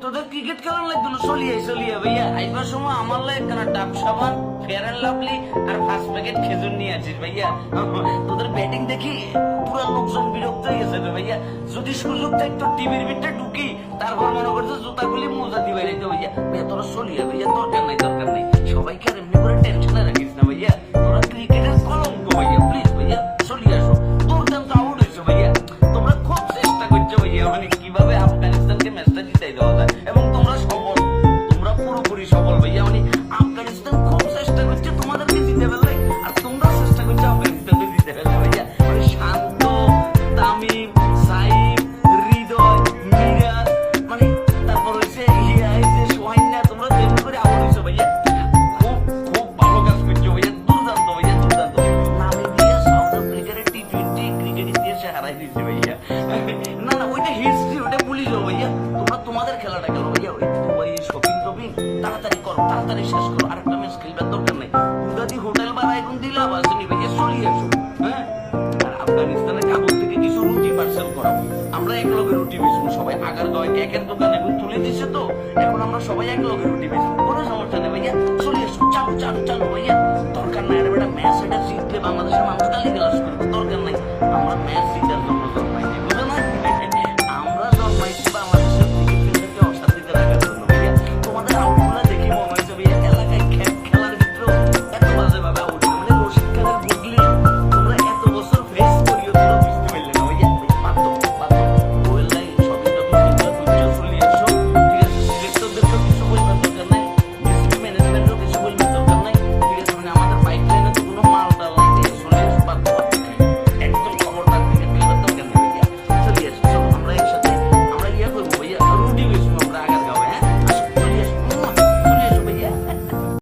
তোদের ক্রিকেট খেলার লাগতো না, চলিয়ে চলিয়ে ভাইয়া আইবার সময় আমার লাগে কেন ডাব সাবান, ফেয়ার অ্যান্ড লাভলি আর 5 প্যাকেট খেজুর নিয়ে আছিস ভাইয়া। তোদের ব্যাটিং দেখি পুরো লোকজন বিরক্ত হয়ে গেছে রে ভাইয়া। যদি সুযোগ থাকতো টিভির ভিতরে ঢুকি, তারপর মনে করতো জুতা খুলি মোজা দিবে রাইতো ভাইয়া। ভাইয়া তোরা চলিয়ে ভাইয়া, দরকার নাই দরকার নাই, সবাইকে আর এমনি করে টেনশনে রাখিস না ভাইয়া। তোরা ক্রিকেটের কলঙ্ক ভাইয়া, প্লিজ ভাইয়া চলিয়ে আসো। তোর কেন তো আউট হয়েছো ভাইয়া, তোমরা খুব চেষ্টা করছো ভাইয়া, মানে কিভাবে আফগানিস্তানকে ম্যাচটা জিতাই দেওয়া যায়, এবং তোমরা সফল, তোমরা পুরোপুরি সফল ভাইয়া। মানে আফগানিস্তান খুব চেষ্টা করছে তোমাদেরকে জিতে ফেললে, আর তোমরা চেষ্টা করছো আফগানিস্তানকে জিতে ফেললে ভাইয়া। মানে শান্ত, তামিম, সাইম, হৃদয়, মিরাজ, মানে তারপর হচ্ছে ইয়া, এই যে সোহাইনা, তোমরা যেমন করে আউট হয়েছো ভাইয়া, খুব খুব ভালো কাজ করছো ভাইয়া, দুর্দান্ত ভাইয়া, দুর্দান্ত। নামিবিয়া সাউথ আফ্রিকার টি-20 ক্রিকেট ইতিহাসে হারাই দিয়েছে ভাইয়া। না না, ওইটা হিস্ট্রি, ওইটা ভুলে যাও ভাইয়া। তোমরা তোমাদের খেলাটা খেলো ভাইয়া। ওই শপিং টপিং তাড়াতাড়ি করো, তাড়াতাড়ি শেষ করো, আরেকটা ম্যাচ খেলবার দরকার নেই। উগাদি হোটেল ভাড়া এখন দিলাম আসেনি ভাইয়া, চলিয়ে আসো। হ্যাঁ, আর আফগানিস্তানের কাবুল থেকে কিছু রুটি পার্সেল করাবো। আমরা এক লগে রুটি বেচবো সবাই, আগার গায়ে কেকের দোকান এখন তুলে দিছে, তো এখন আমরা সবাই এক লগে রুটি বেচবো, কোনো সমস্যা নেই ভাইয়া, চলিয়ে আসো। চালু চালু চালু ভাইয়া, দরকার নাই আর বেটা ম্যাচ এটা জিতলে বাংলাদেশের মানুষ গালি গালাজ করবে, দরকার নাই। আমরা ম্যাচ জিতার জন্য